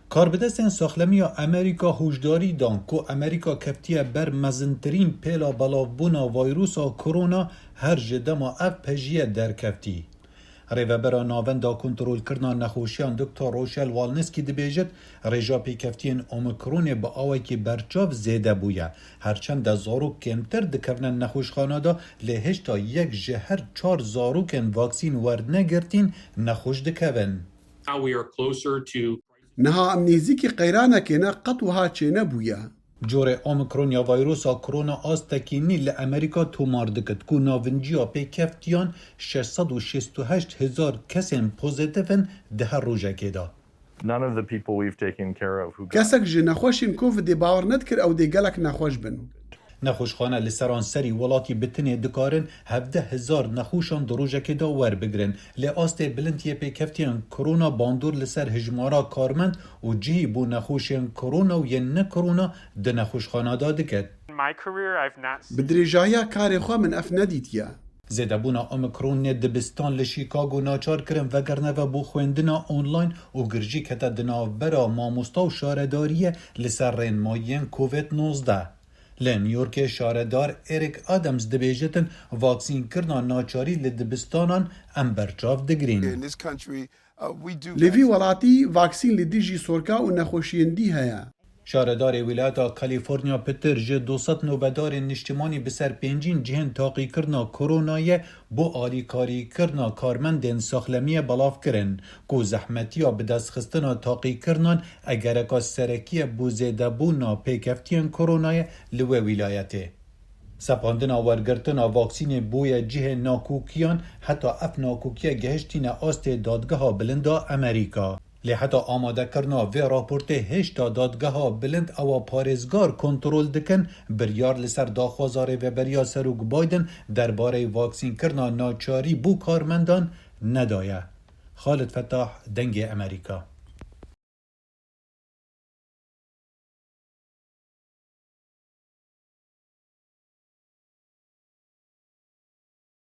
کاربدستن ساخلمی امریکا هوشداری دان که امریکا کفتیه بر مزنترین پیلا بلافبونا ویروسا کرونا هر جدما اف پجیه در کفتی. ریوبرا ناوندا کنترول کرنا نخوشیان دکتر روشل والنسکی دبیجد ریجا پیکفتین اومیکرون با آوی که برچاو زیده بویه. هرچند زاروک کمتر دکرنن نخوشخانه دا لهش تا یک جهر 4 زاروکن واکسین ورد نگرتین نخوش دکون. نها امنیزی قیرانه که نه قطوها چه نبویه. جور اومیکرون یا ویروسا کرونا آستکینی لامریکا تومار دکت که ناونجیا پیکفتیان 668,000 کسین پوزیتیفن ده هر روژه که دا. کسک جه نخوشین کوویدی باور ندکر او دی گلک نخوش بن. نخوشخانه لسران سری ولاتی بتنی دکارن 17,000 نخوشان دروژه که دا ور بگرن. لی آسته بلندیه پیکفتیان کرونا باندور لسر هجمارا کارمند و جهی بو نخوشین کرونا و ین نه کرونا ده نخوشخانه دا دکت. بدریجایا کاری خواه من اف ندیدیه. زیده بونا اومیکرون دبستان لشیکاگو ناچار کرن وگرنه و بو خویندنا اونلاین و گرجی کتا دناوبرا ماموستا و شارداریه لسر رنمایین کووید 19. لنیورک شاردار اریک آدمز دبیجتن واکسین کرنا ناچاری لدبستانان امبرچاف دگرین. لیوی ولاتی واکسین لدیجی سورکا و نخوشیندی هیا. شاردار ولایت کالیفرنیا پتر جه 200 نوبدار نشتمانی بسر پنجین جهن تاقی کرنا کرونای بو آلی کاری کرنا کارمندین ساخلمی بلاف کرن کو زحمتیا به دست خستنا تاقی کرنان اگر اکا سرکی بو زیده بونا پیکفتین کرونای لوه ولایته. سپاندنا ورگرتنا واکسین بوی جه ناکوکیان حتی اف ناکوکیا گهشتین آست دادگاه بلندا امریکا. لی حتی آماده کرنا و راپورته هشتا دادگاه بلند او پارزگار کنترول دکن بریار لسر داخوازاره و بریا سروک بایدن درباره واکسین کرنا ناچاری بو کارمندان ندایه. خالد فتاح، دنگ امریکا.